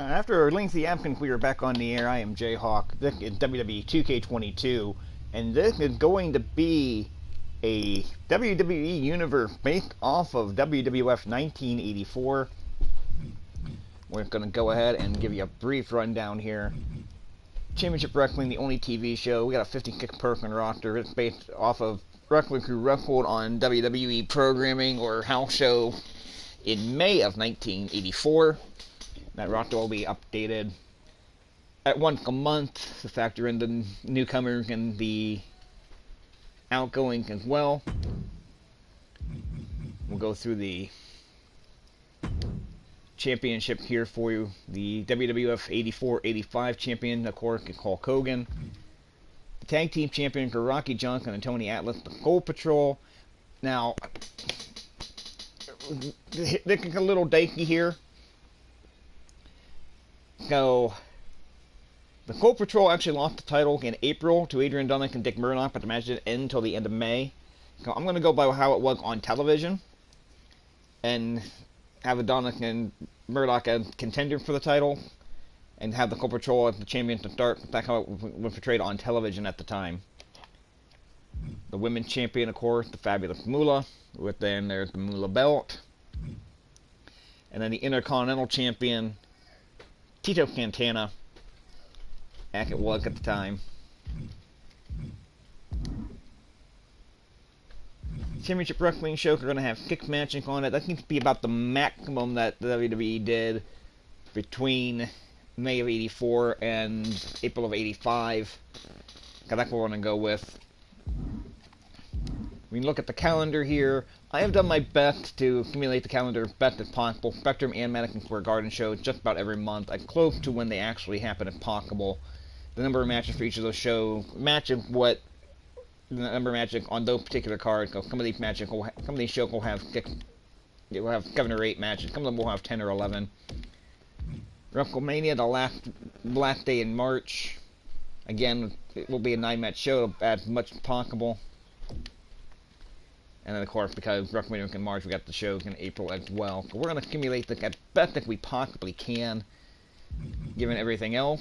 After a lengthy absence, we are back on the air. I am Jayhawk. This is WWE 2K22, and this is going to be a WWE universe based off of WWF 1984. We're going to go ahead and give you a brief rundown here. Championship Wrestling, the only TV show. We got a 56-person roster. It's based off of wrestlers who wrestled on WWE programming or house show in May of 1984. That roster will be updated at once a month to factor in the newcomers and the outgoings as well. We'll go through the championship here for you. The WWF 84-85 champion, of course, is Hulk Hogan. The tag team champions are Rocky Johnson and Tony Atlas, the Gold Patrol. Now, this is a little dicey here. So, the Gold Patrol actually lost the title in April to Adrian Dunnick and Dick Murdoch, but the match didn't end until the end of May. So I'm going to go by how it was on television, and have the Dunnick and Murdoch as contenders for the title, and have the Gold Patrol as the champions to start. That's how it was portrayed on television at the time. The women's champion, of course, the Fabulous Moolah, with then there's the Moolah belt. And then the Intercontinental champion, Tito Santana, as it was at the time. Championship Wrestling shows are going to have 6 matches on it. That seems to be about the maximum that the WWE did between May of 84 and April of 85. Because that's what we're going to go with. We look at the calendar here. I have done my best to accumulate the calendar as best as possible. Spectrum and Madison Square Garden shows just about every month, as close to when they actually happen as possible. The number of matches for each of those shows matches what the number of matches on those particular cards. So some of these matches, some of these shows will have 7 or 8 matches. Some of them will have 10 or 11. WrestleMania, the last day in March. Again, it will be a 9-match show as much as possible. And then, of course, because WrestleMania was in March, we got the shows in April as well. So we're going to accumulate this as best as we possibly can, given everything else.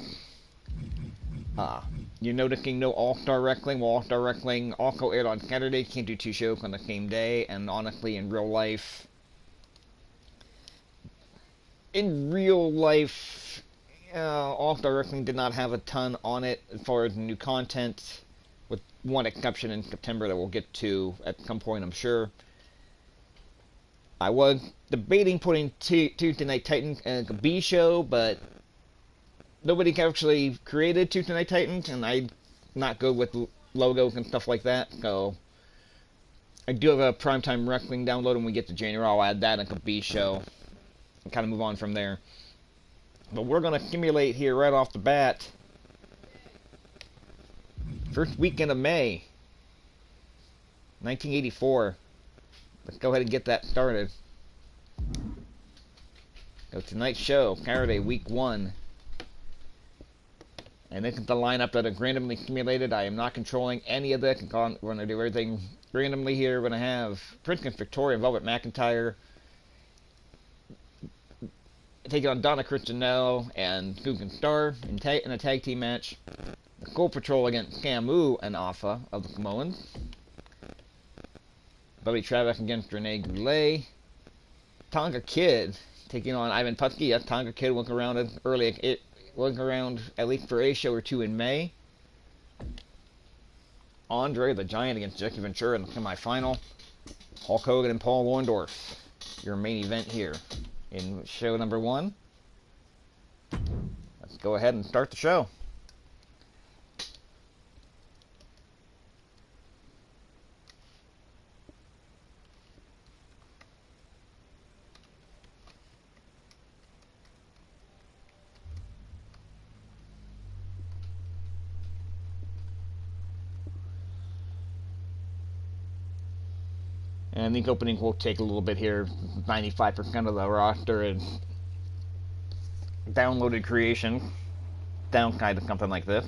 You're noticing no All-Star Wrestling. Well, All-Star Wrestling also aired on Saturday. Can't do 2 shows on the same day. And honestly, in real life, All-Star Wrestling did not have a ton on it as far as new content, with one exception in September that we'll get to at some point, I'm sure. I was debating putting Tuesday Night Titans as a B show, but nobody actually created Tuesday Night Titans, and I'm not good with logos and stuff like that, so I do have a Primetime Wrestling download. When we get to January, I'll add that as a B show and kind of move on from there. But we're going to accumulate here right off the bat. First weekend of May, 1984. Let's go ahead and get that started. So tonight's show, Saturday, week 1. And this is the lineup that is randomly accumulated. I am not controlling any of this. We're going to do everything randomly here. We're going to have Princess Victoria and Velvet McIntyre taking on Donna Christianello and Susan Starr in a tag team match. The Gold Patrol against Samu and Afa of the Samoans. Bobby Travis against Renee Goulet. Tonga Kid taking on Ivan Putski. Yes, Tonga Kid was around as early as it was around at least for a show or 2 in May. Andre the Giant against Jackie Ventura in the semifinal. Hulk Hogan and Paul Orndorff, your main event here in show number 1. Let's go ahead and start the show. And the opening will take a little bit here. 95% of the roster is downloaded creation. Downside of something like this.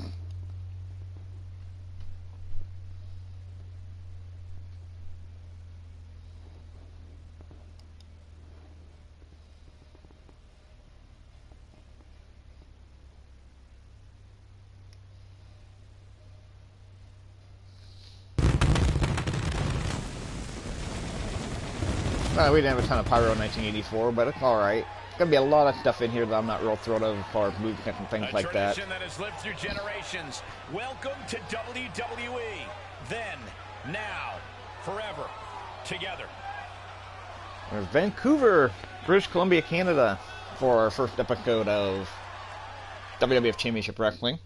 We didn't have a ton of pyro in 1984, but it's alright. There's gonna be a lot of stuff in here that I'm not real thrilled of as far as movement and things like that. A tradition that has lived through generations. Welcome to WWE. Then, now, forever, together. There's Vancouver, British Columbia, Canada, for our first episode of WWF Championship Wrestling.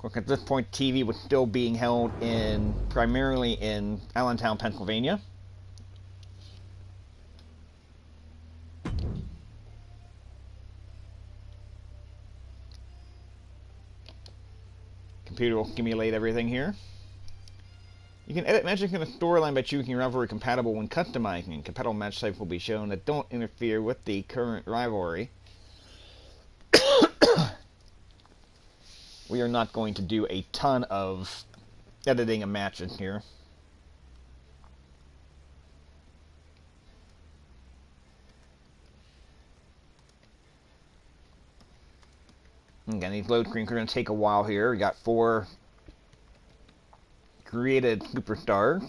Look, at this point, TV was still being held primarily in Allentown, Pennsylvania. Computer will simulate everything here. You can edit matches in the storyline by choosing rivalry compatible when customizing. Compatible match types will be shown that don't interfere with the current rivalry. We are not going to do a ton of editing of matches here. Again, these load screens are going to take a while here. We got 4 created superstars.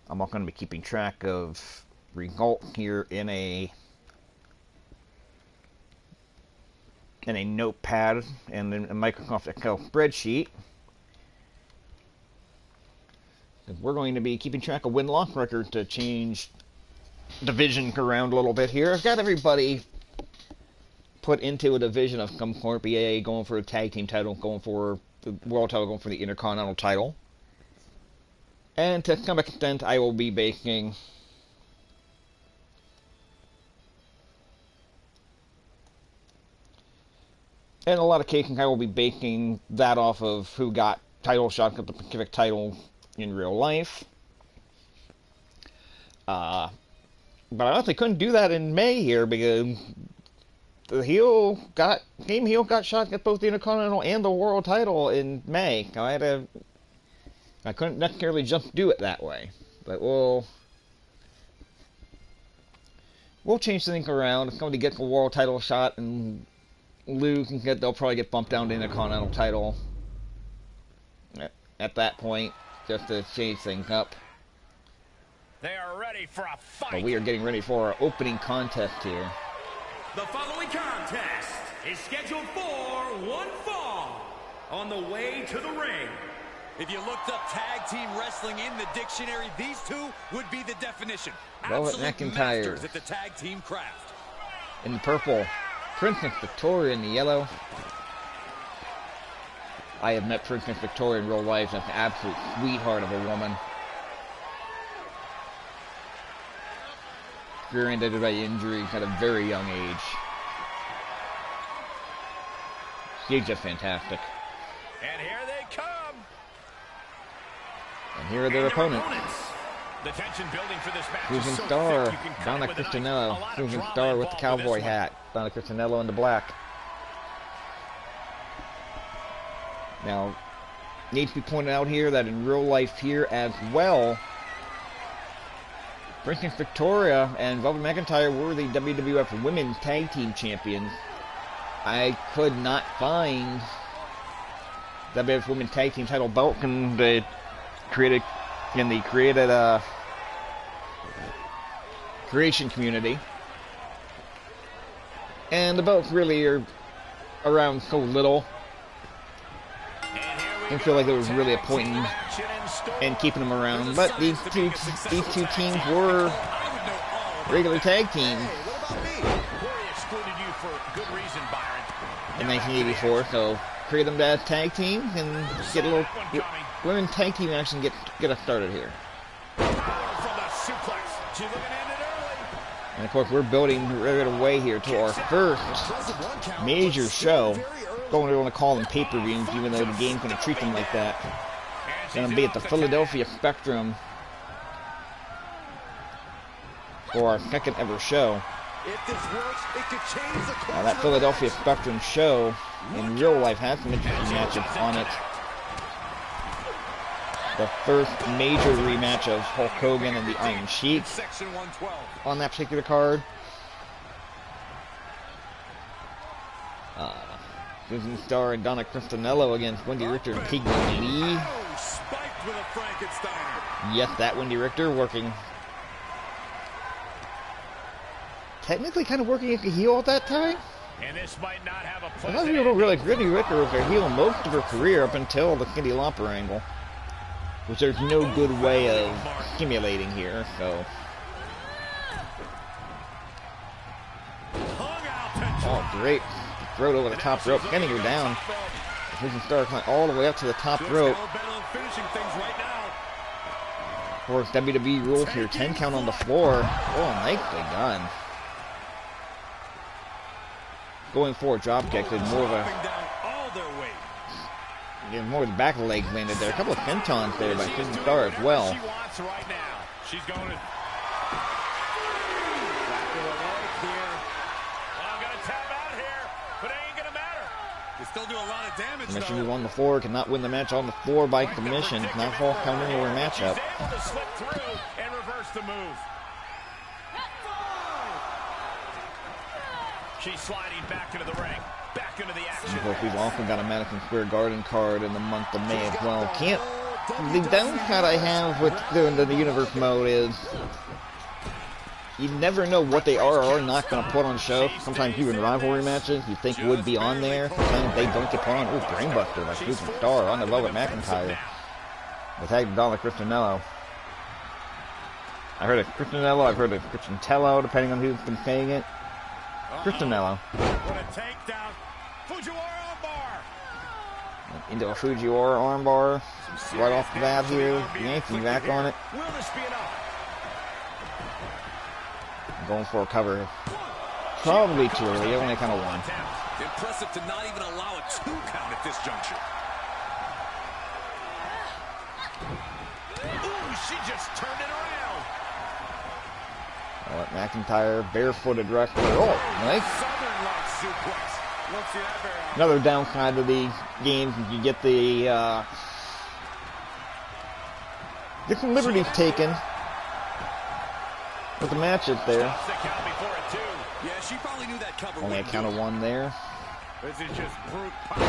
I'm not going to be keeping track of results here in a notepad and in a Microsoft Excel spreadsheet. We're going to be keeping track of win-loss records to change divisions around a little bit here. I've got everybody put into a division of some sort, BAA going for a tag team title, going for the world title, going for the Intercontinental title. And to some extent, I will be basing in a lot of cases, I will be basing that off of who got title shots at the specific title in real life. But I honestly couldn't do that in May here because the Team Heel got shots at both the Intercontinental and the World title in May. I couldn't necessarily just do it that way. But we'll change things around. If somebody gets a World title shot and lose, they'll probably get bumped down to the Intercontinental title at that point, just to change things up. They are ready for a fight. But we are getting ready for our opening contest here. The following contest is scheduled for one fall on the way to the ring. If you looked up tag team wrestling in the dictionary, these two would be the definition. Velvet Absolute McIntyre masters at the tag team craft. in the purple, Princess Victoria in the yellow. I have met Princess Victoria in real life. That's an absolute sweetheart of a woman. Experimented by injuries at a very young age. She's just fantastic. And here they come. And here are their opponents. The tension building for this match Susan is so Starr, thick, you can cut Donna it with a knife. Cristianello. A lot of Susan drama Starr with the involved cowboy this one. hat. Donna Cristianello in the black. Now, needs to be pointed out here that in real life here as well, Princess Victoria and Velvet McIntyre were the WWF Women's Tag Team Champions. I could not find WWF Women's Tag Team title belt in the created creation community. And the belts really are around so little. I didn't feel like there was really a point in keeping them around. But these two teams were regular tag teams in 1984, so create them as tag teams and get a little women's tag team action get us started here. And of course, we're building right away here to our first major show. Don't really want to call them pay-per-views, even though the game's going to treat them like that. It's going to be at the Philadelphia Spectrum for our second ever show. Now, that Philadelphia Spectrum show in real life has some interesting matchups on it. The first major rematch of Hulk Hogan and the Iron Sheik on that particular card. Susan Starr and Donna Cristianello against Wendy Richter and Piggy Lee. Equipped with a Frankensteiner. Yes, that Wendy Richter working. Technically kind of working as a heel at that time. And this might not have a A lot of pleasant people don't realize ending. Wendy Richter was her heel most of her career up until the Cyndi Lauper angle. Which there's no good way of simulating here, so. Oh, great. Throw it over the top rope, getting her down. We can start climbing all the way up to the top rope. Of course, WWE rules here, 10 count on the floor. Oh, nicely done. Going for a drop kick is more of a... Yeah, more of the back of the legs landed there. A couple of fintons there by Shooting Star as well. She wants right now. She's going to... Still do a lot of damage, Submission move on the floor, cannot win the match on the floor by submission. Not fall count anywhere matchup. She's able to slip through and reverse the move. She's sliding back into the ring, back into the action. Of course, we've also got a Madison Square Garden card in the month of May as well. Can't. The downside I have with doing the universe mode is you never know what they are or not going to put on show. Sometimes even rivalry matches you think would be on there. Sometimes they don't get put on. Ooh, Brainbuster by Shooting Star on the Velvet McIntyre. The tag Donna Cristianello. I heard of Cristianello, I've heard of Cristiantello, depending on who's been saying it. Cristianello. What a takedown. Fujiwara armbar. Into a Fujiwara armbar. Right off the bat here. Yankee back on it. Will this be enough? Going for a cover. Probably too early. Only kind of one. Impressive to not even allow a 2 count at this juncture. Ooh, she just turned it around. McIntyre barefooted wrestler. Oh, nice. Southern-like suplex. Won't see that very often. Another downside of the game, you get the get some liberties taken with the matches there. Stops the count before a 2. Yeah, she probably knew that cover. Only a count of 1 there. This is just brute power.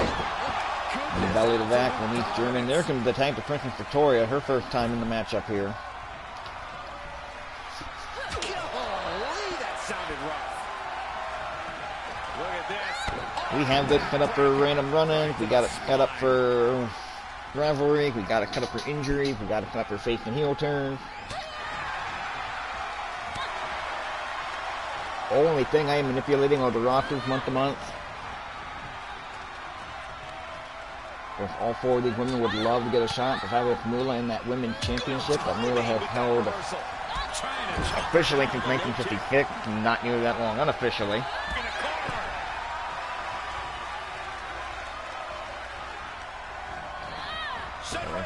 And the belly to back will meet German. There comes the tank to Princess Victoria, her first time in the matchup here. That sounded rough. Look at this. We have this set up for random run-ins. We got it set up for rivalry. We got it cut up for injuries. We got it cut up for face and heel turns. Only thing I am manipulating are the rosters month to month. Of course, all 4 of these women would love to get a shot to have with Moolah in that women's championship that Moolah has held officially since 1956, not nearly that long unofficially.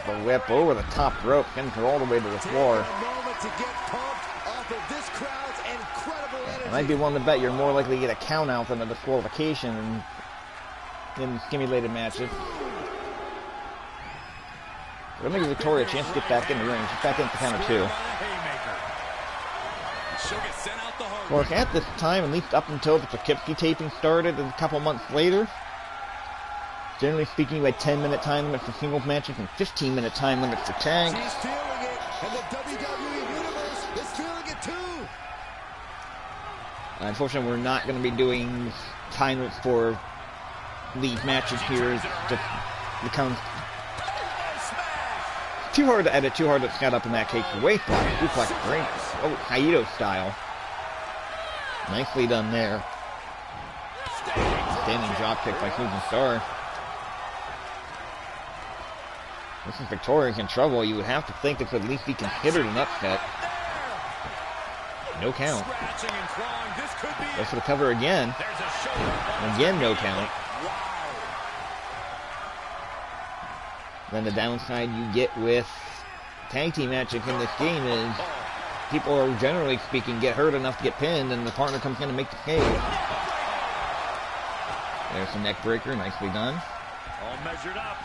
The whip over the top rope, sends her all the way to the floor. I might be willing to bet you're more likely to get a count out than a disqualification in simulated matches. We're going to give Victoria a chance to get back in the ring. She's back in for count of 2. Of course, at this time, at least up until the Poughkeepsie taping started a couple months later, generally speaking, we had 10-minute time limits for singles matches and 15-minute time limits for tags. She's feeling it, and the WWE Universe is feeling it too. Unfortunately, we're not going to be doing time limits for these matches here. Just becomes too hard to edit, too hard to set up in that case. Waist block, suplex, great. Oh, Haito style. Nicely done there. Standing dropkick by Susan Starr. This is Victoria's in trouble. You would have to think it's at least be considered an upset. No count. Goes for the cover again. Again, no count. Then the downside you get with tag team matches in this game is people are generally speaking get hurt enough to get pinned and the partner comes in to make the save. There's a neck breaker, nicely done. All measured up.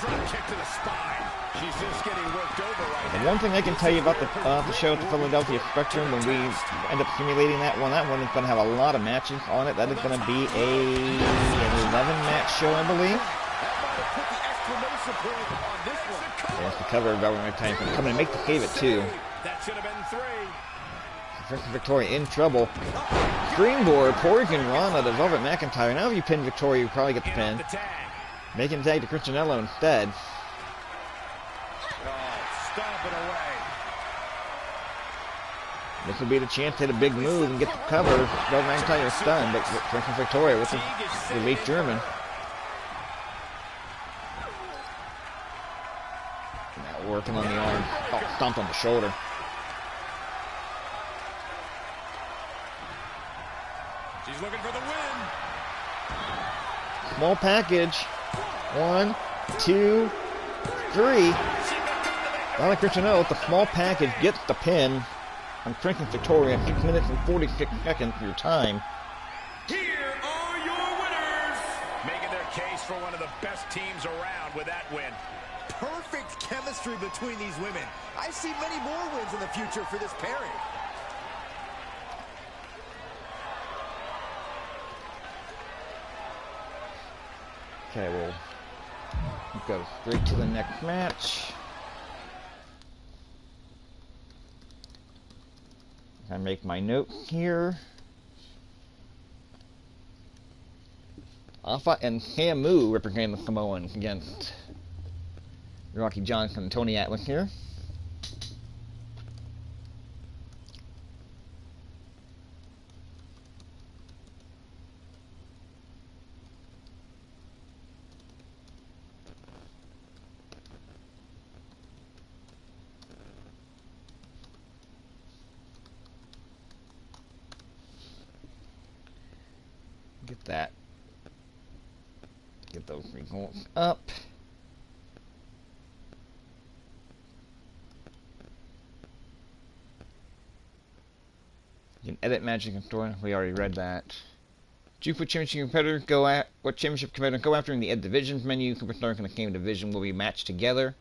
Drop kick to the spine. She's just getting worked over right now. The one thing I can tell you about the show at the Philadelphia Spectrum, when we end up simulating that one is going to have a lot of matches on it. That is going to be an 11-match show, I believe. There's the cover of Robert McIntyre can come and make the save it too. That should have been 3. Victoria in trouble. Springboard, Poison Rana to Velvet McIntyre. Now if you pin Victoria, you probably get the pin. Making tag to Christianello instead. Stomp it away. This will be the chance to hit a big move and get the cover. Velvet McIntyre is stunned, but Princess Victoria with the weak German. Now working on the arm. Oh, stomped on the shoulder. She's looking for the win. Small package. 1, 2, 3. Donna Christianello with the small package gets the pin on Princess Victoria. 6 minutes and 46 seconds for your time. Here are your winners. Making their case for one of the best teams around with that win. Perfect chemistry between these women. I see many more wins in the future for this pairing. Okay, we'll go straight to the next match. I make my note here. Afa and Samu representing the Samoans against Rocky Johnson and Tony Atlas here. Get that. Get those results up. You can edit Magic and Store. We already read that. Jufu Championship competitor go at what championship competitor go after in the Ed Divisions menu. Superstars in the same division will be matched together.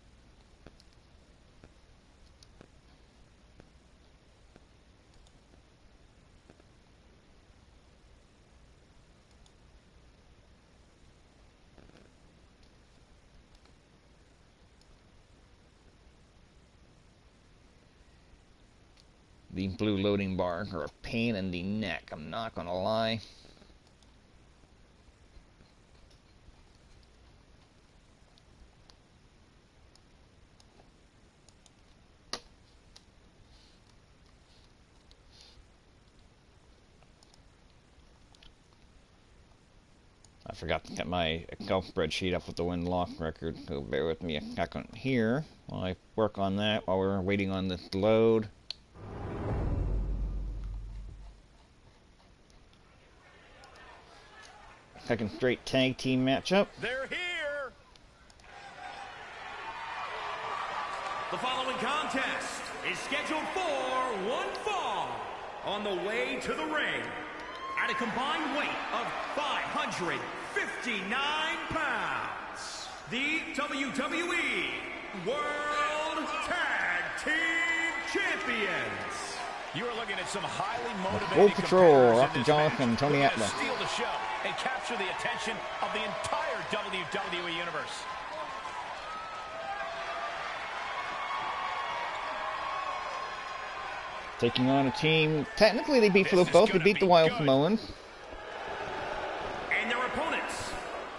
The blue loading bars are a pain in the neck, I'm not gonna lie. I forgot to get my Excel spreadsheet up with the win-loss record, so bear with me a second here while I work on that while we're waiting on this to load. Second straight tag team matchup. They're here. The following contest is scheduled for one fall. On the way to the ring, at a combined weight of 559 pounds, the WWE World Tag Team Champions. You are looking at some highly motivated Gold Patrol, competitors in Rocky this Johnson, match. Tony Looking to Atlas. steal the show and capture the attention of the entire WWE Universe. Taking on a team, technically they beat both, they beat the Wild Samoans. And their opponents,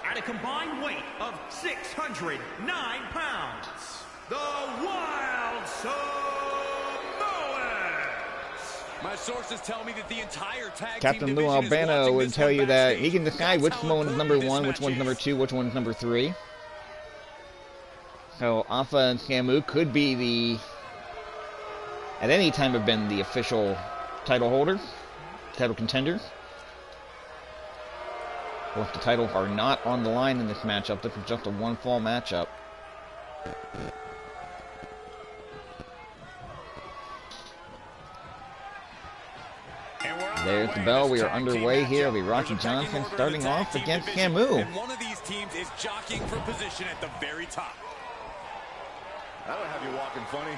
at a combined weight of 609 pounds, the Wild Samoans. My sources tell me that the entire tag Captain team Lou division is Albano watching would this tell one you that backstage. he can decide which That's how Samoan is number important 1, this which one's match number is. 2, which one's number 3. So Afa and Samu could be the, at any time have been the official title holders, title contenders. Both the titles are not on the line in this matchup. This is just a one-fall matchup. There's the bell. We are underway here. It'll be Rocky Johnson starting off against Samu. And one of these teams is jockeying for position at the very top. That'll have you walking funny.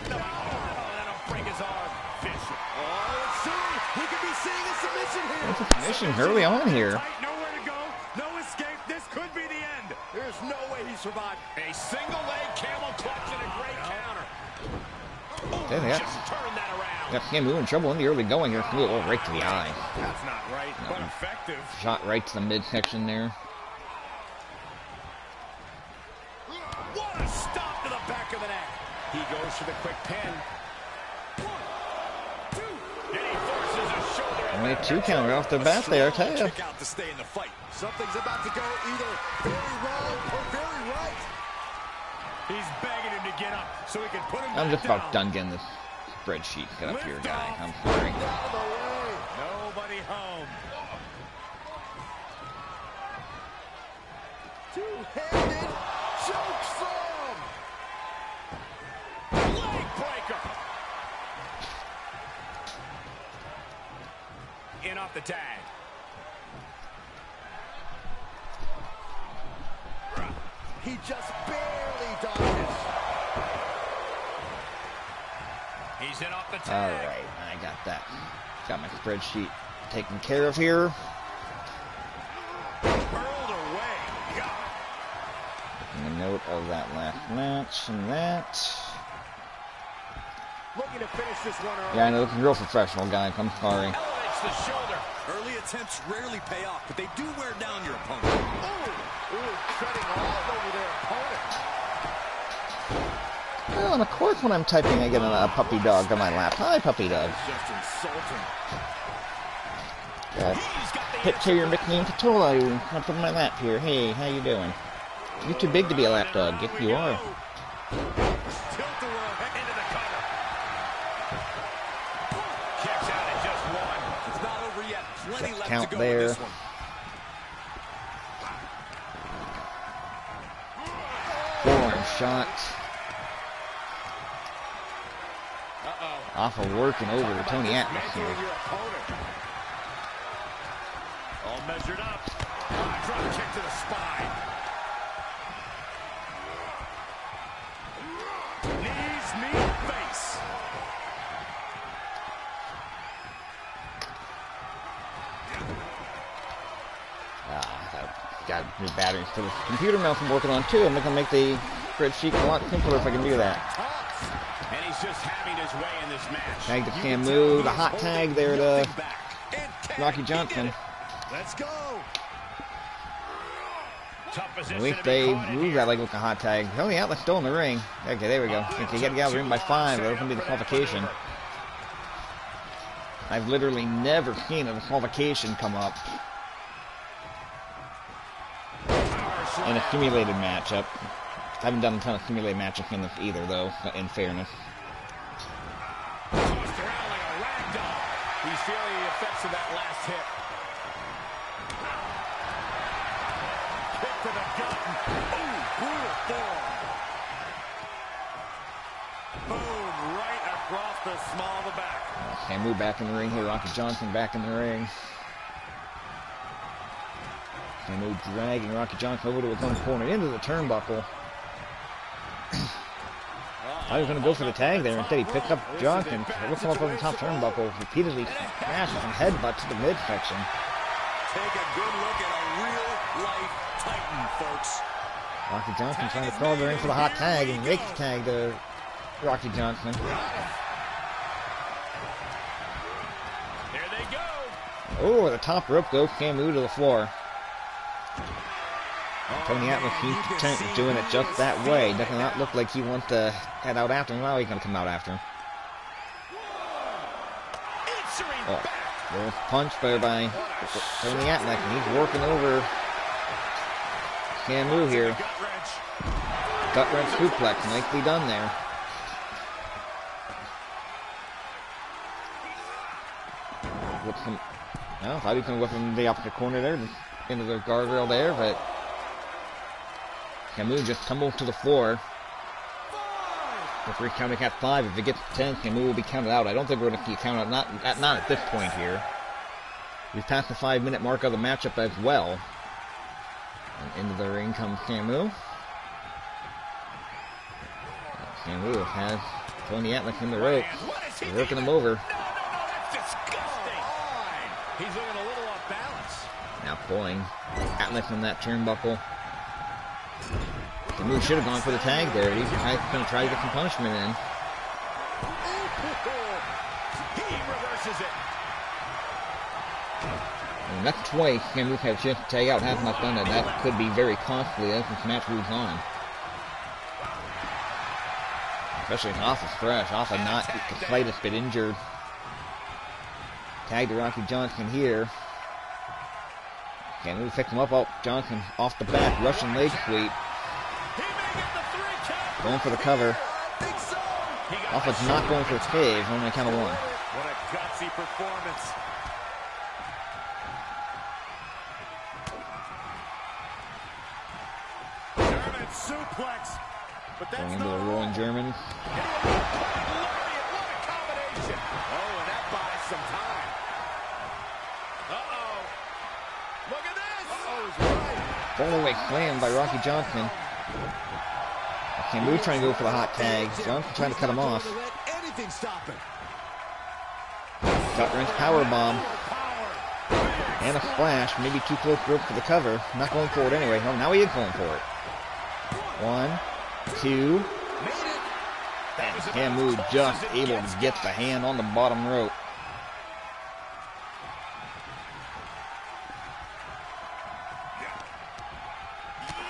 That'll break his arm. Vicious. Oh, soon we could be seeing a submission here. It's for finishing early on here. Nowhere to go, no escape. This could be the end. There's no way he survived. A single leg camel clutch and a great counter. Okay, yeah. Just turn that around. Got Samu in trouble in the early going here. Ooh, right to the eye. That's not right, but effective. Shot right to the midsection there. What a stop to the back of the neck. He goes for the quick pin. 1, 2. And he forces a shoulder. Only 2 counter off the bat there, I tell you. Kick out to stay in the fight. Something's about to go either very wrong or very right. He's begging him to get up so he can put him I'm back just about down. done getting this spreadsheet cut up here, guy. I'm sorry. Out of the way. Nobody home. Two-handed choke slam. Leg breaker. In off the tag. He just barely dodges. He's in off the All tag. right, I got that. Got my spreadsheet taken care of here. Hurled away. God. Making a note of that last match and that. Looking to finish this one early. Yeah, I know, looking real professional, guys. I'm sorry. Elevates the shoulder. Early attempts rarely pay off, but they do wear down your opponent. Ooh, treading all over their opponent. Well, and of course when I'm typing, I get a puppy dog on my lap. Hi, puppy dog. Just insulting. He's got the Pit carrier nickname Patola, up on my lap here. Hey, how you doing? You're too big to be a lap dog. If you are. Tilt-a-whirl into the cover. Kicks out at just 1. It's not over yet. Plenty left Count to go there. in this one. Forearm shot. Afa working over to Tony Atlas here. Your opponent. All measured up. Drop kick to the spine. Knees, knee, face. I've got new batteries for the computer mouse I'm working on too. I'm going to make the spreadsheet a lot simpler if I can do that. And he's just having his way in this match. Tag to Samu, the hot tag there to Rocky Johnson. Let's go. Tough position At least to be they caught in move here. that like a hot tag. Oh yeah, that's still in the ring. Okay, there we go. If you get out of the ring by 5, that'll be the qualification. I've literally never seen a qualification come up in a simulated matchup. I haven't done a ton of simulated matchups in this either, though, in fairness. Tossed around like a rag doll. He's feeling the effects of that last hit. Kick to the gut. Ooh, brutal forearm. Boom, right across the small of the back. Samu back in the ring here. Rocky Johnson back in the ring. Samu dragging Rocky Johnson over to his own corner into the turnbuckle. I was going to go for the tag there. Instead, he picked up Johnson, looks him up on the top turnbuckle, repeatedly smashes and headbutts to the midsection. Take a good look at a real-life Titan, folks. Rocky Johnson trying to crawl the ring for the hot tag and makes the tag to Rocky Johnson. There they go. Oh, the top rope goes Samu to the floor. Tony Atlas keeps doing it just that way. Does not look like he wants to head out after him. Now he's going to come out after him. Oh, there's a punch there by Tony Atlas, and he's working over Samu here. Gut wrench suplex, nicely done there. Whip him. No, I thought he was going to whip him in the opposite corner there, into the guardrail there, but Samu just tumbles to the floor. Referee counting at 5. If it gets to 10, Samu will be counted out. I don't think we're going to see a count out, not at this point here. We've passed the 5-minute mark of the matchup as well. And into the ring comes Samu. Samu has Tony Atlas in the ropes. They're working him over. No, that's disgusting. He's looking a little Pulling Atlas from that turnbuckle. The move should have gone for the tag there. He's going to try to get some punishment in. He reverses it. And that's twice Samu had a chance to tag out, has not done it. That could be very costly as this match moves on. Especially if Afa's fresh. Afa not the slightest bit injured. Tag to Rocky Johnson here. Samu picked him up. Oh, Johnson off the back. Russian leg sweep. Going for the cover. Afa's not going for the cage. Only a count of one. What a gutsy performance. German suplex. But that's going into a rolling German. What a combination. Oh, and that buys some time. Uh-oh. Look at this. Uh-oh is right. Fallaway slam by Rocky Johnson. Samu trying to go for the hot tag. Johnson trying to cut him off. Gut wrench powerbomb. And a splash. Maybe too close rope for the cover. Not going for it anyway. Oh, now he is going for it. 1, 2. And Samu just able to get the hand on the bottom rope.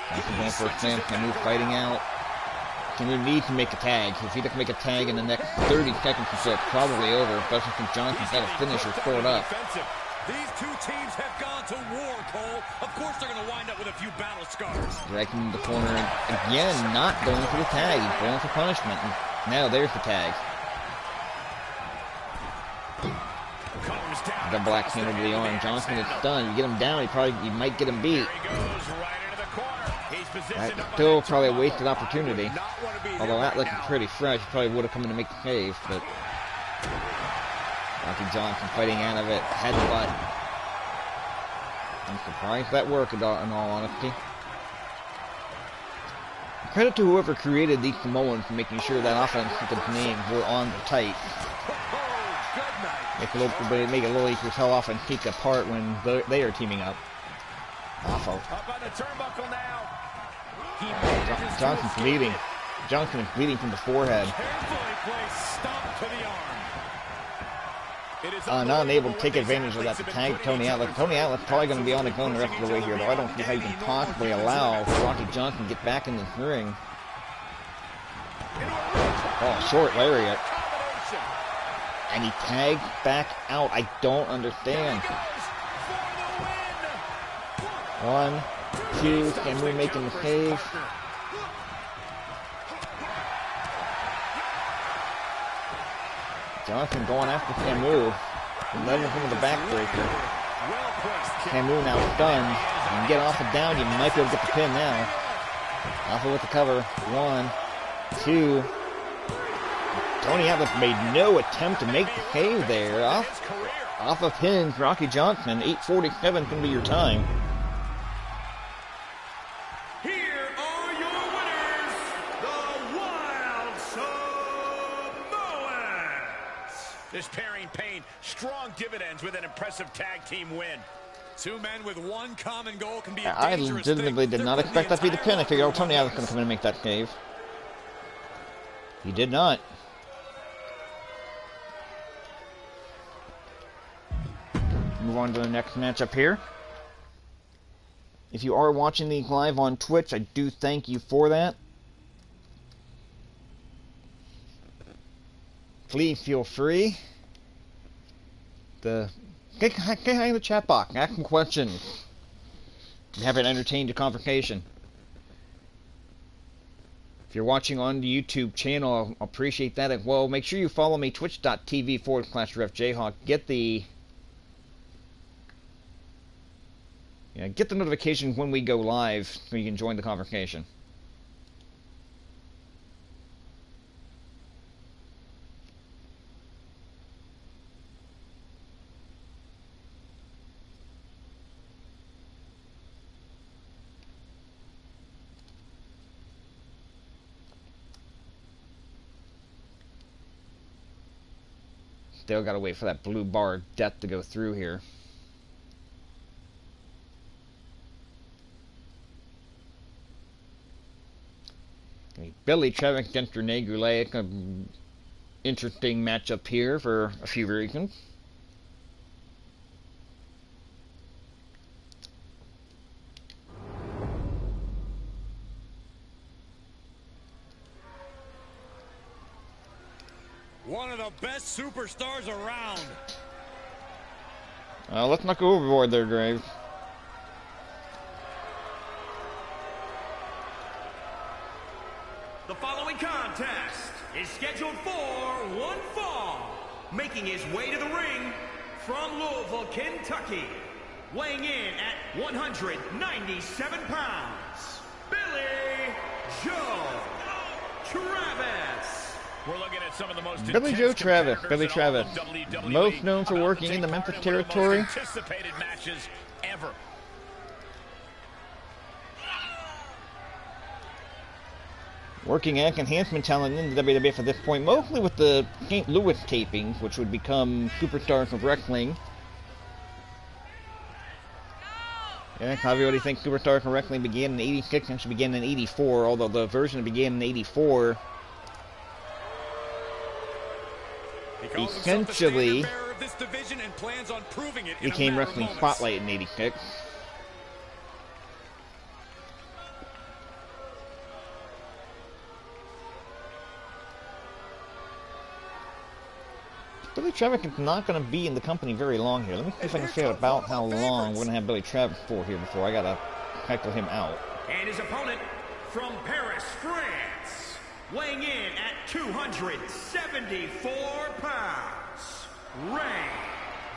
Johnson going for a slam. Samu fighting out. Samu needs to make a tag. If he doesn't make a tag in the next 30 seconds or so, it's probably over, especially since Johnson's got a finisher stored up. These two teams have gone to war, Cole. Of course they're going to wind up with a few battle scars. Dragging him to the corner, and again, not going for the tag. He's going for punishment. And now there's the tag. The black handle to the arm. Johnson is stunned. You get him down, you might get him beat. That's still probably a wasted opportunity. Although that looks pretty fresh, he probably would have come in to make the save, but Rocky Johnson fighting out of it. Headbutt. I'm surprised that worked in all honesty. Credit to whoever created these Samoans for making sure that offensive names were on the tight. Make it a little easier to tell off and take apart when they are teaming up. Awful. Up on the turnbuckle now. Johnson's bleeding. Johnson is bleeding from the forehead. Not able to take advantage of that to tag Tony Atlas. Tony Atlas probably going to be on it going the rest of the way here, though I don't see how you can possibly allow Rocky Johnson to get back in this ring. Oh, short lariat. And he tags back out. I don't understand. 1, 2, Samu making the save. Johnson going after Samu. Letting him with the backbreaker. Samu now stunned. You can get off and down. You might be able to get the pin now. Afa with the cover. 1, 2. Tony Atlas made no attempt to make the save there. Afa pins Rocky Johnson. 8:47 can be your time. Here are your winners, the Wild Samoans. This pairing paid strong dividends with an impressive tag team win. Two men with one common goal can be a I dangerous legitimately thing. did not expect that to be the pin. I figured, oh, Tony Atlas was going to come in and make that save. He did not. Move on to the next matchup here. If you are watching these live on Twitch, I do thank you for that. Please feel free to get high in the chat box, ask some questions, and have it entertain the conversation. If you're watching on the YouTube channel, I'll appreciate that as well. Make sure you follow me, twitch.tv/RefJayhawk. Get the notification when we go live so you can join the conversation. Still gotta wait for that blue bar of death to go through here. Billy Trevick against Rene Goulet. Interesting matchup here for a few reasons. One of the best superstars around. Let's not go overboard there, Graves. The following contest is scheduled for one fall. Making his way to the ring from Louisville, Kentucky. Weighing in at 197 pounds, Billy Joe Travis. We're looking at some of the most Billy Joe Travis. Billy Travis. Most known for working in the Memphis territory. Anticipated matches ever. Working act enhancement talent in the WWF at this point, mostly with the St. Louis tapings, which would become Superstars of Wrestling. Yeah, everybody thinks Superstars of Wrestling began in 86 and should begin in 84, although the version that began in 84 essentially became Wrestling Spotlight in 86. Billy Travis is not going to be in the company very long here. Let me see if I can figure out about how long we're going to have Billy Travis for here before I got to tackle him out. And his opponent from Paris, France, weighing in at 274 pounds, Ray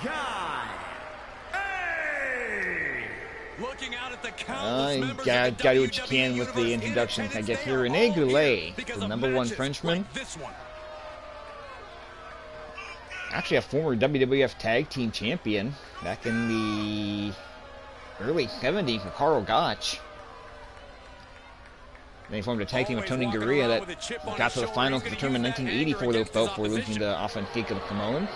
Guy. Hey! Looking out at the gotta do what you can with the introduction. I guess here, Rene Goulet, the #1 Frenchman. Actually a former WWF Tag Team Champion back in the early 70s with Carl Gotch. They formed a tag team with Tony Gurria that got to the finals to determine 1984 those belts before losing to Afa and Samu.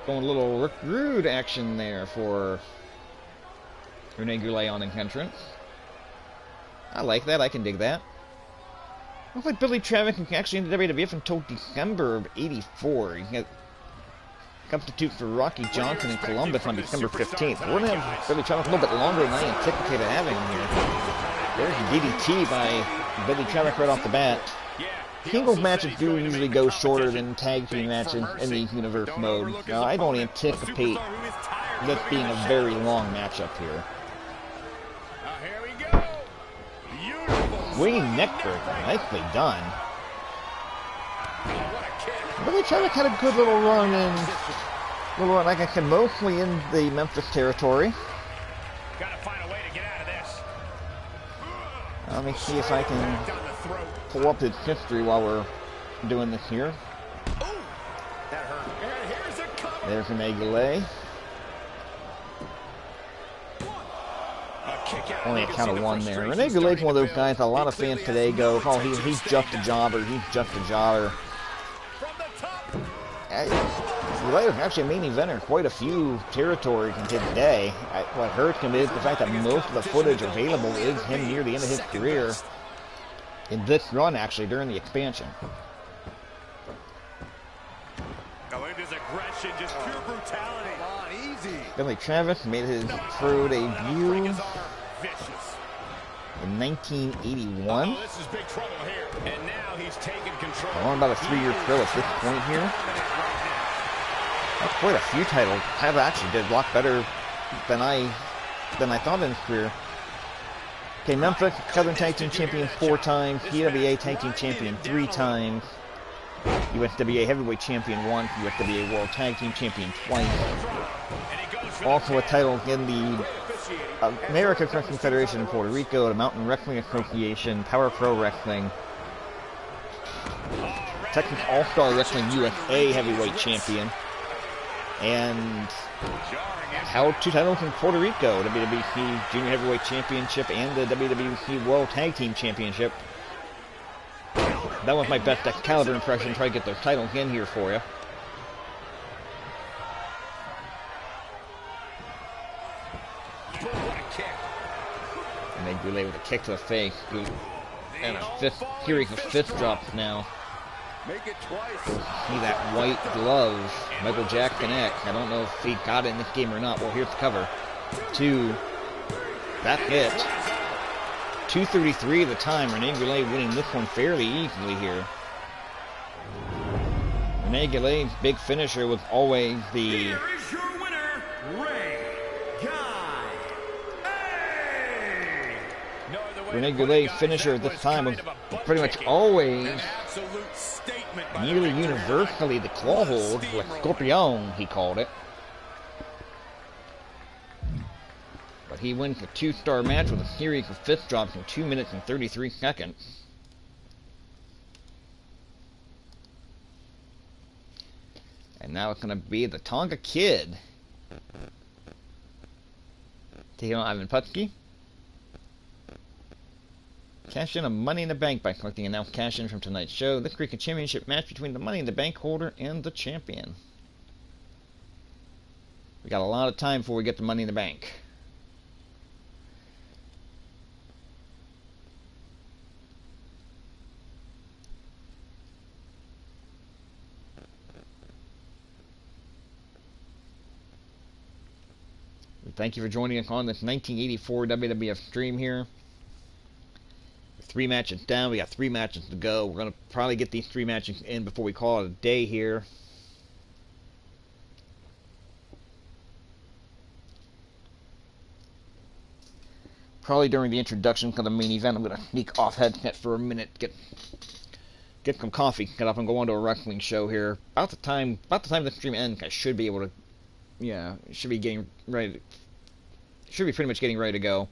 Going a little Rick Rude action there for Rene Goulet on entrance. I like that. I can dig that. Looks like Billy Travis is actually in the WWF until December of 84. He got substitute for Rocky Johnson in Columbus on December 15th. We're going to have Billy Travis a little bit longer than I anticipated having him here. There's a DDT by Billy Travis right off the bat. Singles matches do usually go shorter than tag team matches in the universe mode. Now, I don't anticipate this being a very long matchup here. Swinging neckbreaker, nicely done. Billy Travis had a good little run like I said, mostly in the Memphis territory. Gotta find a way to get out of this. Let me see if I can pull up his history while we're doing this here. That hurt. There's Rene Goulet. Only a count of one there. Rene Goulet's one of those guys a lot of fans today go, oh, he's just a jobber, he's just a jobber. Goulet was actually a main eventer quite a few territories until today. What hurts him is the fact that most of the footage available is him near the end of his career. In this run, actually, during the expansion. Galinda's aggression, just pure brutality. Come on, easy. Billy Travis made his pro debut in 1981. This is big trouble here. And now he's taken control. I'm on about a 3-year pro at this point here. That's quite a few titles. Travis actually did a lot better than I thought in his career. Okay, Memphis Southern Tag Team Champion 4 times, PWA Tag Team Champion 3 times, USWA Heavyweight Champion once, USWA World Tag Team Champion twice. Also a title in the American Wrestling Federation in Puerto Rico, the Mountain Wrestling Association, Power Pro Wrestling, Texas All-Star Wrestling USA Heavyweight Champion, and held 2 titles in Puerto Rico, WWC Junior Heavyweight Championship and the WWC World Tag Team Championship. That was my best Excalibur impression, try to get those titles in here for you. And then Goulet with a kick to the face. And a fifth, here he goes, fifth drop now. Make it twice. See that white glove, Michael Jack-Connect. I don't know if he got it in this game or not. Well, here's the cover. 2. That hit. 2:33 at the time. Rene Goulet winning this one fairly easily here. Rene Goulet's big finisher was always the... Here is your winner, Rene Goulet's finisher at this time was pretty much always nearly universally the claw hold, like Scorpion, he called it. But he wins a 2-star match with a series of fifth drops in 2 minutes and 33 seconds. And now it's going to be the Tonga Kid taking on Ivan Putski. Cash in a Money in the Bank by collecting announced cash in from tonight's show. This creates a championship match between the Money in the Bank holder and the champion. We got a lot of time before we get the Money in the Bank. Thank you for joining us on this 1984 WWF stream here. 3 matches down. We got 3 matches to go. We're going to probably get these 3 matches in before we call it a day here. Probably during the introduction to the main event, I'm going to sneak off headset for a minute, get some coffee, get up and go on to a wrestling show here. About the time the stream ends, I should be able to, yeah, should be getting ready. Should be pretty much getting ready to go.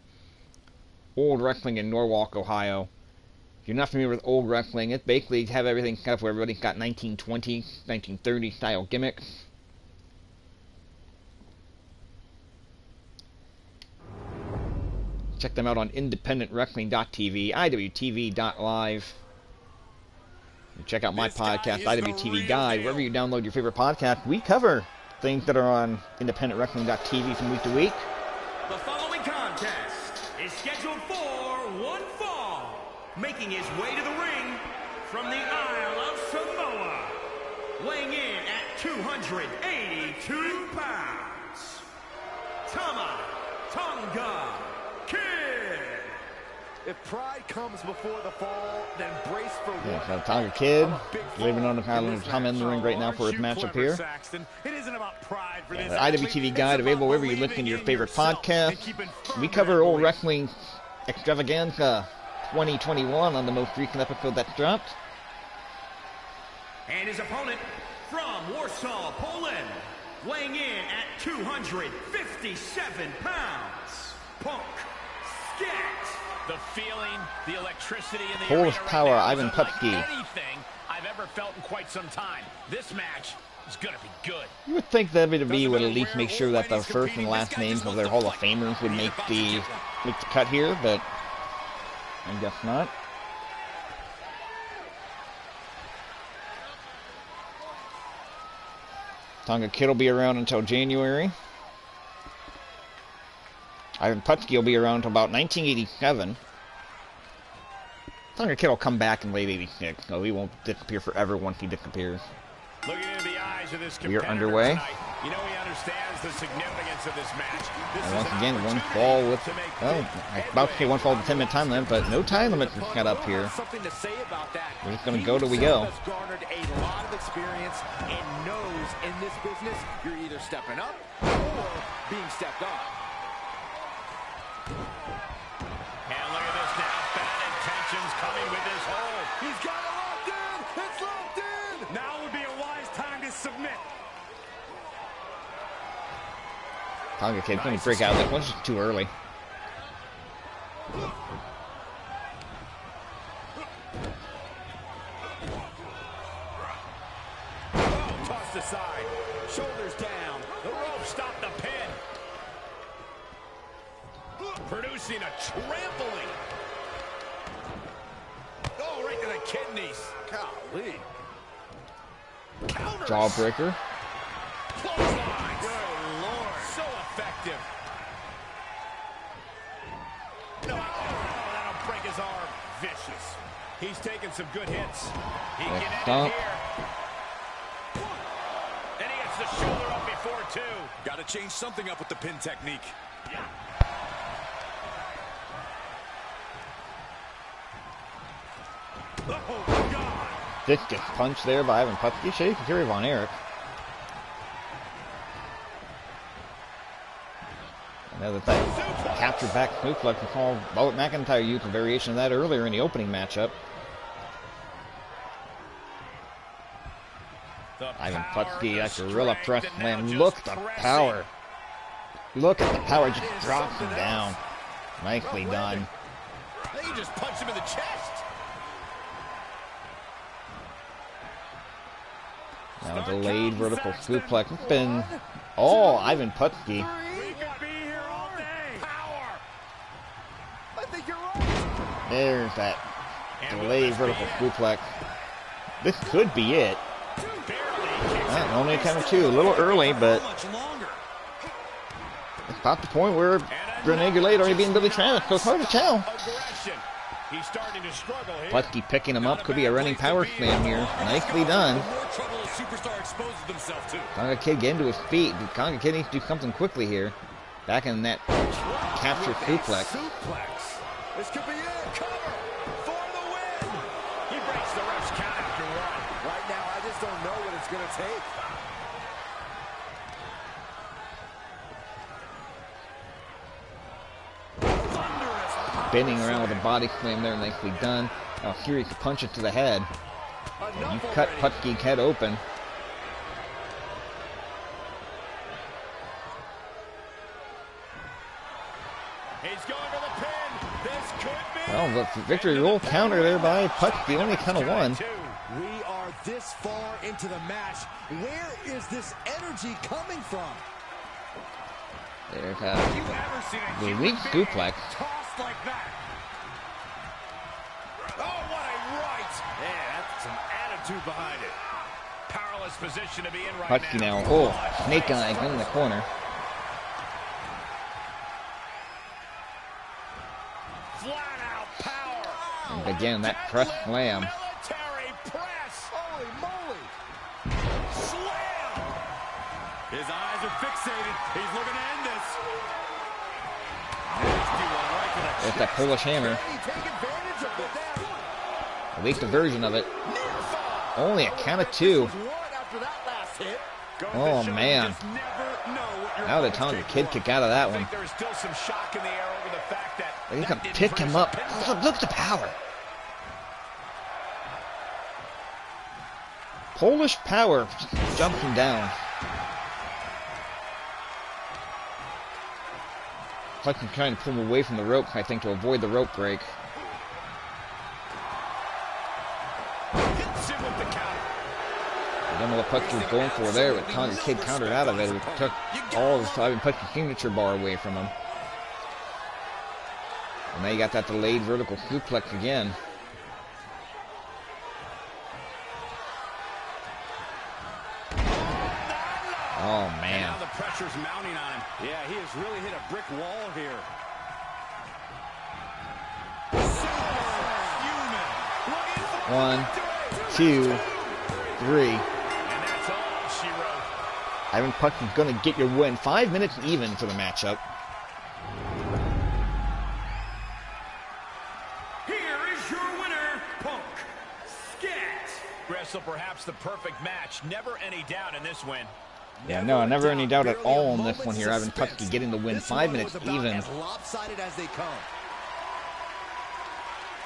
Old Wrestling in Norwalk, Ohio. If you're not familiar with old wrestling, it basically have everything set up where everybody's got 1920s, 1930s style gimmicks. Check them out on independentwrestling.tv, IWTV.live. Check out my podcast, IWTV Guide, wherever you download your favorite podcast. We cover things that are on independentwrestling.tv from week to week. The following contest is scheduled for one fall. Making his way to the ring from the Isle of Samoa. Weighing in at 282 pounds. Tama Tonga Kid. If pride comes before the fall, then brace for one. Yeah, so Tonga Kid, leaving on the island, come in the ring right now for his matchup here. It isn't about pride for this. The IWTV Guide available wherever you listen to your favorite podcast. We cover old wrestling extravaganza 2021 on the most recent episode that's dropped. And his opponent from Warsaw, Poland, weighing in at 257 pounds, Punk Scat. The feeling, the electricity in the Polish arena power, right now Ivan is unlike Putski. anything I've ever felt in quite some time. This match is gonna be good. You would think WWE would at least make sure that the first and last names of their Hall of Famers would make the cut here, but I guess not. Tonga Kid will be around until January. Ivan Putski will be around until about 1987. Tonga Kid will come back in late 86, so he won't disappear forever once he disappears. Looking into the eyes of this We are competitor underway. tonight, you know he understands the significance of this match. This And is once an again, one opportunity fall with, to make well, big I was about to say one fall with a 10-minute time limit, but no time limit is set up here. Something to say about that. We're just going to go till we go. Has garnered a lot of experience and knows in this business you're either stepping up or being stepped on. And look at this now, bad intentions coming with this hold. He's got it locked in. It's locked in. Now would be a wise time to submit. Tonga Kid, going to break out. This one's just too early. Oh, tossed aside. Shoulders down. The rope stopped the pin. Producing a trampling. Oh, right to the kidneys. Golly. Counters. Jawbreaker. Clothesline. Good Lord. So effective. No. his arm. Vicious. He's taking some good hits. He can end Stomp. it here. And he gets the shoulder up before two. Got to change something up with the pin technique. Oh, God. This gets punched there by Ivan Putski. Shady Fury Von Erich. Another thing. Capture back suplex. We saw Boat McIntyre use a variation of that earlier in the opening matchup. Ivan Putski, that gorilla press slam. Look at the power. Look at the power. Just drops him down. Nicely done. I think he just punched him in the chest. Now delayed vertical suplex. It's been all Ivan Putski. We could be here all day. Power. I think you're right. There's that delayed vertical suplex. This could be it. Only a count of two. A little early, but it's about the point where Rene Goulet already being Billy Travis, so it's hard to tell. He's starting to struggle here. Putski picking him up. Could be a running power slam here. Nicely done. Conga Kid getting to his feet. Conga Kid needs to do something quickly here. Back in that capture suplex. This could be it. Cover for the win. He breaks the ref's count after one. Right now, I just don't know what it's going to take. Spinning around with a body slam there, nicely done. Oh, here he can punch it to the head. You cut Putski's head open. He's going to the pin. This could be. Well, the victory roll counter there by Putski, only count of one. We are this far into the match. Where is this energy coming from? There's Have you ever seen a the human weak being suplex. tossed like that? Oh, what a right! Yeah, that's some attitude behind it. Powerless position to be in right Putski now. now. Oh, snake eyes in the corner. Flat out power. And again, that press slam. Military press. Holy moly! Slam. His eyes are fixated. He's looking to end this. There's that Polish hammer. Can he take advantage of it now? At least a version of it. Near fall. Only a count of two. One after that last hit. Goes to Oh, show you man. just never know what your How did opponent's Tonga capable Kid of. kick out of that I one? think there's still some shock in the air over the fact that He that can didn't pick produce him a up. pinfall. Look at the power. Polish power jumping down. Putski trying to pull him away from the rope, I think, to avoid the rope break. Hits him with the counter. I don't know what Putski was going for there, but Tonga Kid countered out of it. It took all of Ivan Putski's signature bar away from him. And now you got that delayed vertical suplex again. Oh, And man. now the pressure's mounting on him. Yeah, he has really hit a brick wall here. One, two, three. And that's all she wrote. Ivan Putski's going to get your win. 5 minutes even for the matchup. Here is your winner, Punk Scat. Wrestle perhaps the perfect match. Never any doubt in this win. Yeah, no, never any doubt at all on this one here. Ivan Putski getting the win. 5 minutes even. As lopsided as they come.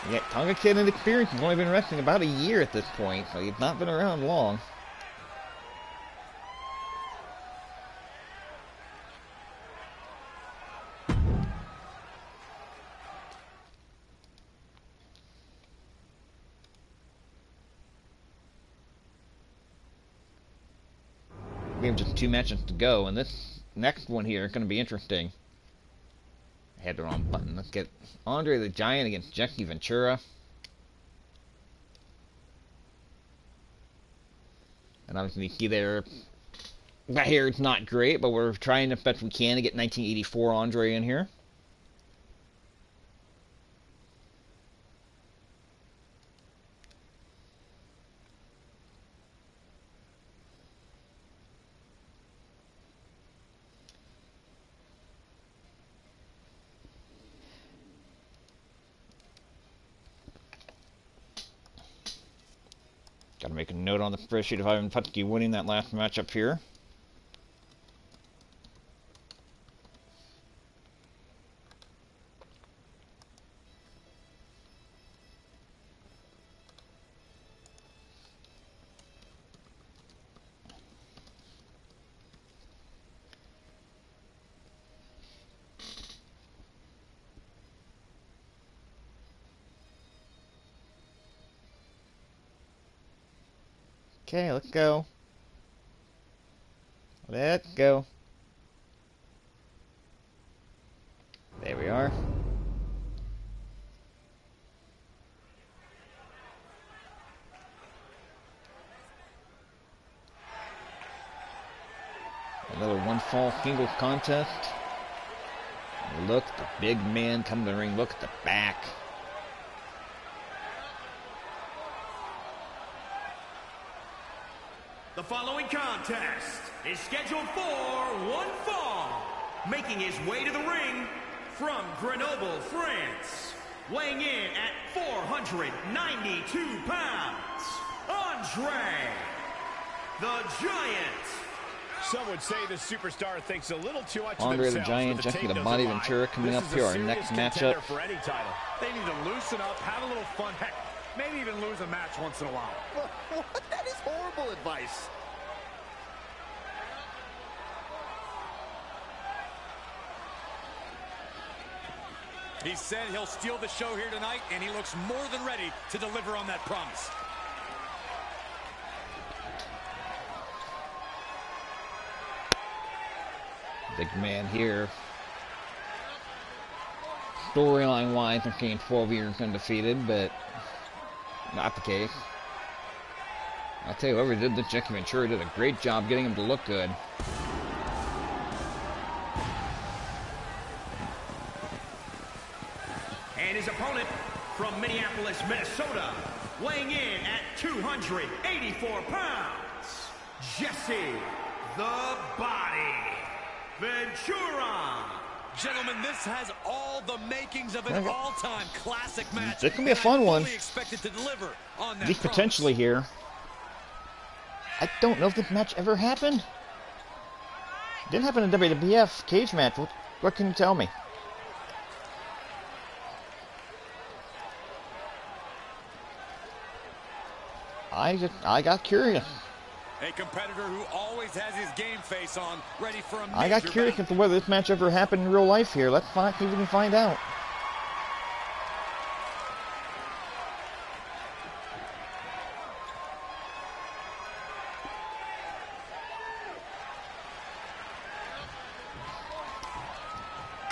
Yeah, Tonga Kid and experience. He's only been wrestling about a year at this point, so he's not been around long. We have just 2 matches to go, and this next one here is going to be interesting. I had the wrong button. Let's get Andre the Giant against Jesse Ventura. And obviously you see there, right here it's not great, but we're trying the best we can to get 1984 Andre in here. Gotta make a note on the spreadsheet of Afa and Samu winning that last matchup here. Okay, let's go. Let's go. There we are. Another one-fall singles contest. Look at the big man coming to the ring. Look at the back. The following contest is scheduled for one fall. Making his way to the ring from Grenoble, France. Weighing in at 492 pounds, Andre the Giant. Some would say the superstar thinks a little too much Andre of the themselves, Giant, but the Jackie tape the doesn't Body lie. Ventura coming This up is here. a Our serious next contender matchup. for any title. They need to loosen up, have a little fun, heck, maybe even lose a match once in a while. What? That is horrible advice. He said he'll steal the show here tonight, and he looks more than ready to deliver on that promise. Big man here. Storyline wise, I'm saying 12 years undefeated, but not the case. I'll tell you, whoever did this, Jackie Ventura did a great job getting him to look good. And his opponent from Minneapolis, Minnesota, weighing in at 284 pounds, Jesse the Body Ventura. Gentlemen, this has all the makings of an all-time classic match. This can be a fun one. Expected to deliver on that At least potentially here. I don't know if this match ever happened. It didn't happen in a WWF cage match. What can you tell me? I got curious. A competitor who always has his game face on, ready for a major I got curious as to whether this match ever happened in real life here. Let's see if we can find out.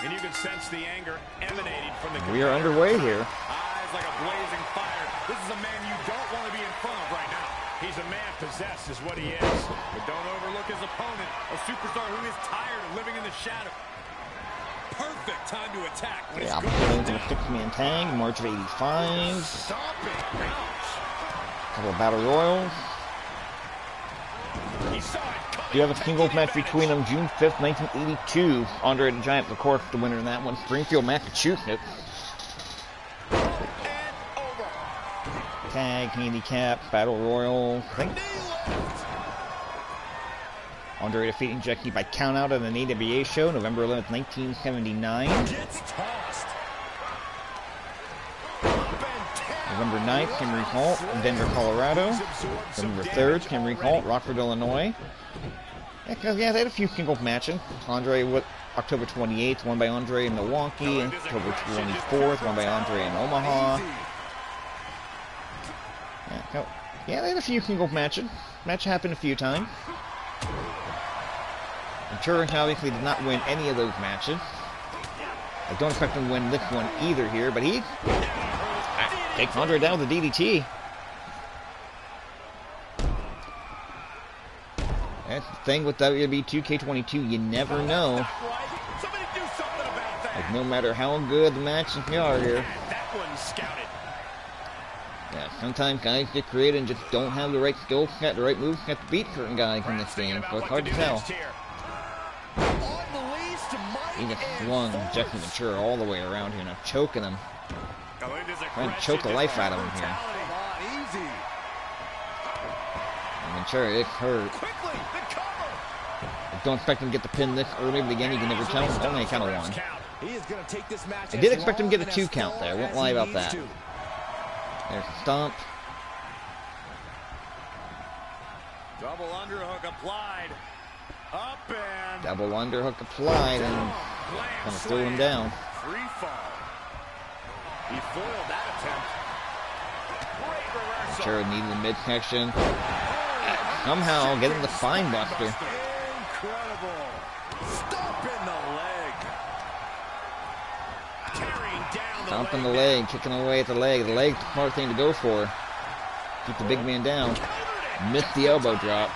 And you can sense the anger emanating from the We are underway here. eyes like a blazing fire. This is a man you don't want to be in front of right now. He's a man possessed is what he is. But don't overlook his opponent, a superstar who is tired of living in the shadow. Perfect time to attack. When Yeah, it's going going into a down. six-man tag, March of '85. Stomping. Ouch. Couple of battle royals. He saw it coming. You have a singles match between them June 5th, 1982. Andre the Giant, of course, the winner in that one. Springfield, Massachusetts. And over. Tag, handicap, battle royal. I think Andre defeating Jackie by countout at an AWA show, November 11th, 1979. Gets tossed. November 9th, Henry Holt in Denver, Colorado. November 3rd, Henry Holt, Rockford, Illinois. Yeah, they had a few singles matches. Andre with October 28th, won by Andre in Milwaukee. October 24th, won by Andre in Omaha. Yeah, they had a few singles matches. Match happened a few times. Ventura obviously did not win any of those matches. I don't expect him to win this one either here, but he takes Andre down with the DDT. That's the thing with WWE 2K22, you never know. Somebody do something about that. Like, no matter how good the matches are here. That one's scouted. Yeah, sometimes guys get creative and just don't have the right skill set, the right moves set to beat certain guys in this Thinking game, about so it's what hard to do tell. next here. On the least, might He just and swung forward. Jackie Ventura all the way around here, now choking him. Galinda's Trying to choke the life out of him here. Come on, easy. sure it hurt. Quickly, the cover. I don't expect him to get the pin this early, but again, you can never tell. Only a count of one. He is going to take this match. I did expect him to get a 2 count there. Won't lie about that. There's a stomp. Double underhook applied. Up and Double underhook applied and kind of threw him down. Free fall. He foiled that attempt. Great reversal. Sure needed the midsection. Somehow getting the spine buster. Incredible. Stomp in the leg. Tearing down the Stomping the leg, kicking away at the leg. The leg's the smart thing to go for. Keep the big man down. Missed the elbow drop.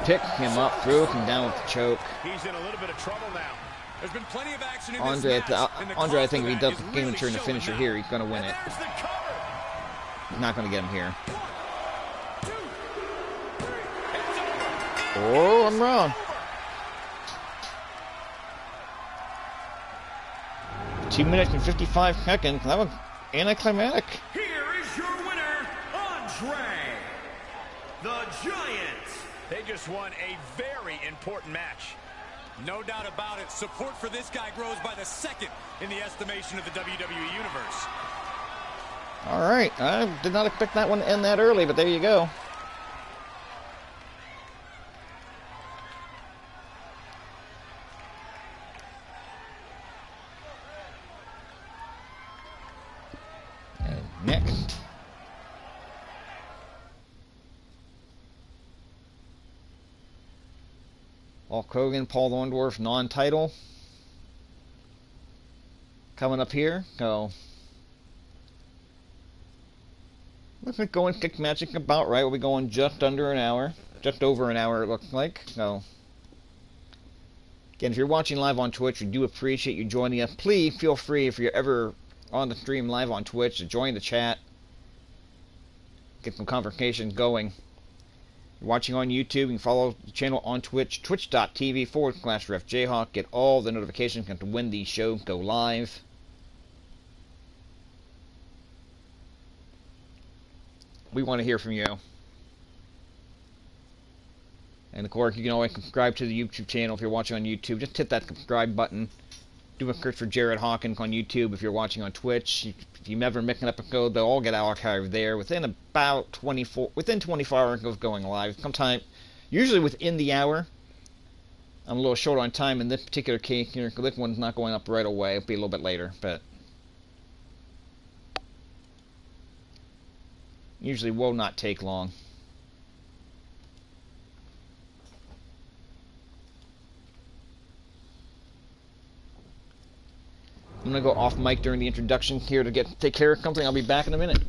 Picked him up, threw him down with the choke. He's in a little bit of trouble now. There's been plenty of action in Andre, this match, and the Andre, I cause think of if he that does is game really turn the showing finisher now. here, he's going to win it. There's the cover. He's not going to get him here. 1, 2, 3. It's over. Oh, I'm wrong. 2 minutes and 55 seconds. That was anticlimactic. Here is your winner, Andre, the Giant. They just won a very important match. No doubt about it. Support for this guy grows by the second in the estimation of the WWE Universe. All right. I did not expect that one to end that early, but there you go. And next. Hulk Hogan, Paul Orndorff, non-title. Coming up here, so looks like going kick matching about right. We'll be going just under an hour, just over an hour it looks like. So again, if you're watching live on Twitch, we do appreciate you joining us. Please feel free, if you're ever on the stream live on Twitch, to join the chat, get some conversation going. If you're watching on YouTube, you can follow the channel on Twitch, twitch.tv/RefJayhawk. Get all the notifications when these shows go live. We want to hear from you. And of course, you can always subscribe to the YouTube channel if you're watching on YouTube. Just hit that subscribe button. Do a search for Jared Hawkins on YouTube if you're watching on Twitch. If you never miss an episode, they'll all get archived there within about 24 hours of going live. Sometime, usually within the hour. I'm a little short on time in this particular case here, because this one's not going up right away. It'll be a little bit later, but usually will not take long. I'm going to go off mic during the introduction here to take care of something. I'll be back in a minute.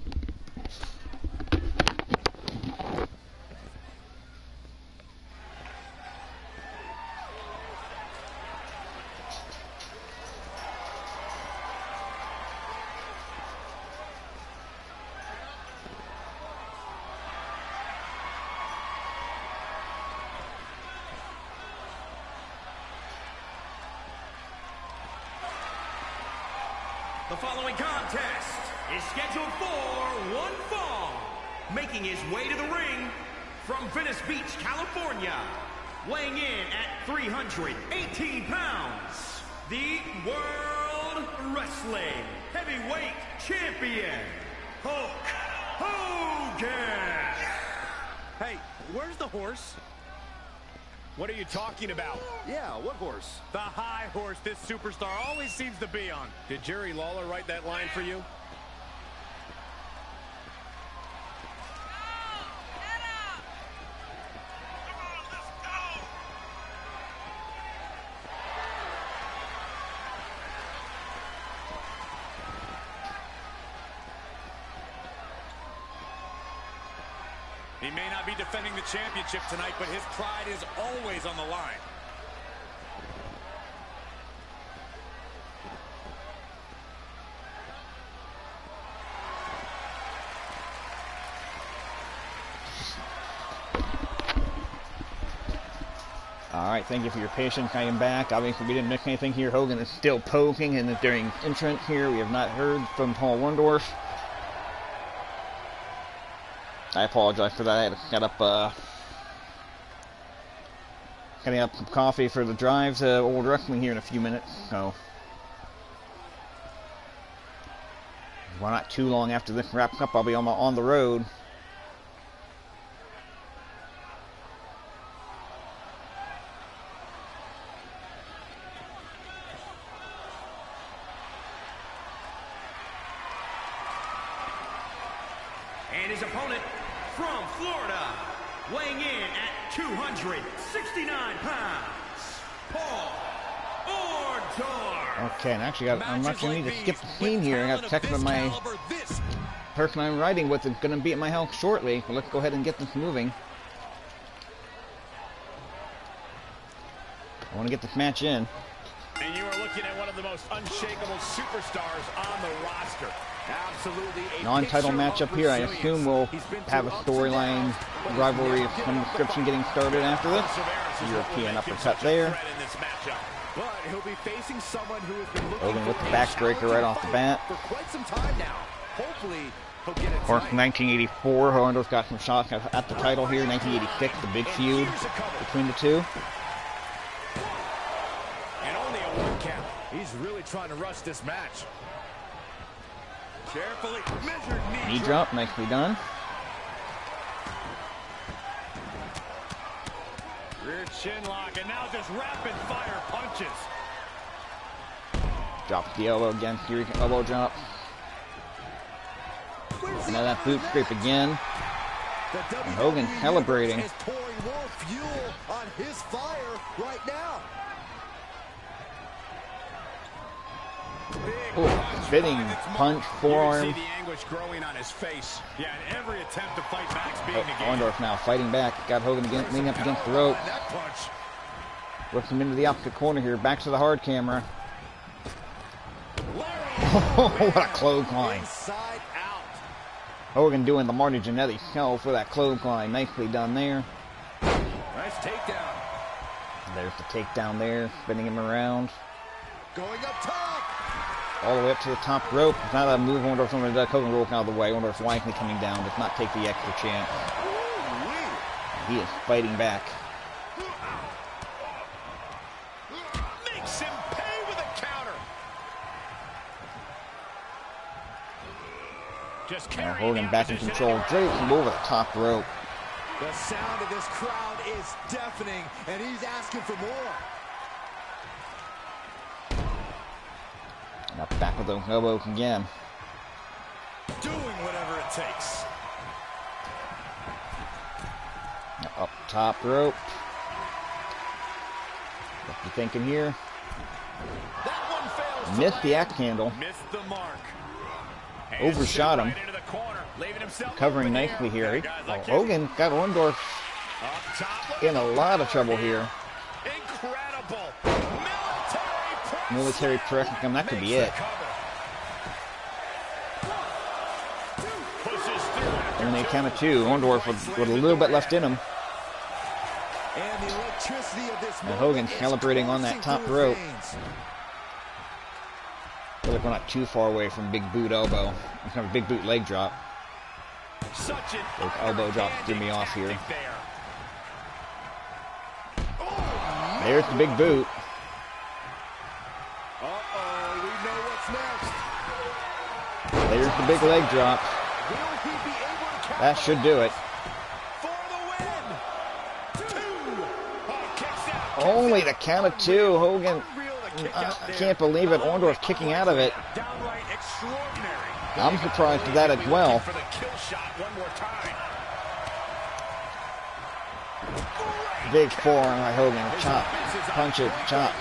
The following contest is scheduled for one fall. Making his way to the ring from Venice Beach, California, weighing in at 318 pounds, the World Wrestling Heavyweight Champion, Hulk Hogan. Hey, where's the horse? What are you talking about? Yeah, what horse? The high horse this superstar always seems to be on. Did Jerry Lawler write that line for you? He may not be defending the championship tonight, but his pride is always on the line. Alright, thank you for your patience. I am back. Obviously, we didn't miss anything here. Hogan is still poking, and during entrance here, we have not heard from Paul Orndorff. I apologize for that. I had to get up, getting up some coffee for the drive to Old Wrestling here in a few minutes. So, well, not too long after this wraps up, I'll be on the road. And his opponent from Florida, weighing in at 269 pounds, Paul Orndorff. Okay, and actually, I'm actually need to skip the scene here. I got to check with my person I'm riding with is going to be at my house shortly. So let's go ahead and get this moving. I want to get this match in. And you are looking at one of the most unshakable superstars on the roster. Absolutely. Non-title matchup here. I assume we'll have a storyline rivalry of some description getting started after this. European uppercut there. But he'll be facing someone who has been looking Hogan with the backbreaker right off the bat. for quite some time now. Hopefully, he'll get it. Of course, 1984, Orndorff got some shots at the title here. 1986, the big feud between the two. And only a 1 count. He's really trying to rush this match. Carefully measured Knee drop, nicely done. rear chin lock, and now just rapid fire punches. Drop the elbow again. Here, elbow drop. Now that boot scrape again. And Hogan celebrating. Is pouring more fuel on his fire right now. Oh, spinning punch, forearm. You can see the anguish growing on his face. Yeah, and every attempt to fight back's being negated. Orndorff now fighting back. Got Hogan leaning up against the rope. That punch. Whips him into the opposite corner here. Back to the hard camera. What a clothesline. Inside out. Hogan doing the Marty Jannetty shell for that clothesline. Nicely done there. Nice takedown. There's the takedown there. Spinning him around. Going up top. All the way up to the top rope. It's not a move. Orndorff from the Hogan rolling out of the way. Orndorff wisely coming down. Does not take the extra chance. He is fighting back. Makes him pay with a counter. Just Now Hogan back in control. Drapes him over the top rope. The sound of this crowd is deafening, and he's asking for more. Now back with those elbows again. Doing whatever it takes. Now up top rope. What you thinking here? That one fails. Missed the axe handle. Missed the mark. Overshot him. Right into the corner, leaving himself Covering open nicely here. Guys, Oh, like Hogan got Orndorff up top. in a lot of trouble here. Incredible. Military press. That could be it. And they count of 2. Orndorff with a little bit left in him. And the electricity of this And Hogan celebrating on that top rope. I feel like we're not too far away from big boot elbow. Kind of a big boot leg drop. Such an Those elbow drops threw me off here. There's the big boot. Uh-oh, we know what's next. There's the big leg drop. Will he be able to catch That should do it. for the win. 2. Oh, kicks out. Only the count of 2. Hogan. I can't believe it. Orndorff kicking out of it. Downright extraordinary. I'm surprised at that as well. For the kill shot one more time. Big forearm by Hogan. Chop. Punch it. Chop.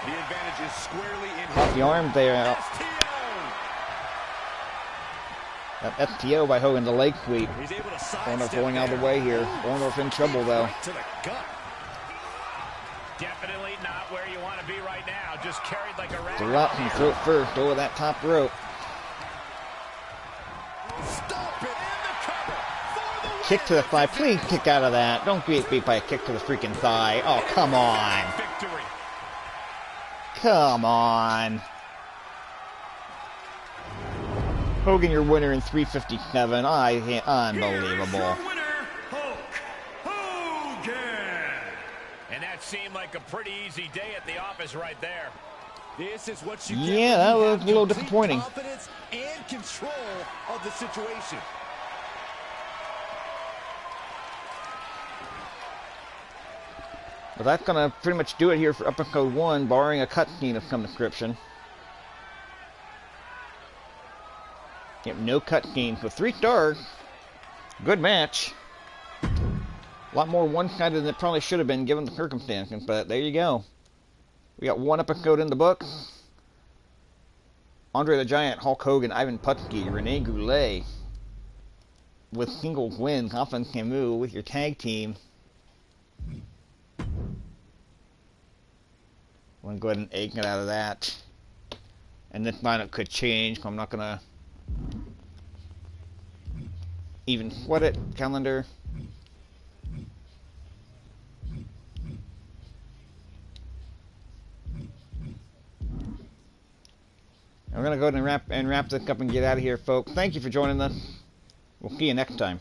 The advantage is squarely in Off the arm there. That STO by Hogan, the leg sweep. He's able to Orndorff sidestep going out of the way here. Orndorff in trouble though. right to the gut. Definitely not where you want to be right now. Just carried like a rat. Drop and throat first over that top rope. Stop it. And the cover for the Kick to the thigh. Please kick out of that. Don't get beat by a kick to the freaking thigh. Oh, come on. victory. Come on. Hogan, your winner in 357. Unbelievable. Here's your winner, Hulk Hogan. And that seemed like a pretty easy day at the office right there. This is what you get. Yeah, that was a little disappointing. Confidence and control of the situation. But that's going to pretty much do it here for episode 1, barring a cutscene of some description. Yep, no cutscene. So 3 stars. Good match. A lot more one-sided than it probably should have been given the circumstances, but there you go. We got 1 episode in the books. Andre the Giant, Hulk Hogan, Ivan Putski, Rene Goulet with singles wins. Afa and Samu with your tag team. I'm going to go ahead and exit out of that. And this lineup could change, so I'm not going to even sweat it. Calendar. I'm going to go ahead and wrap this up and get out of here, folks. Thank you for joining us. We'll see you next time.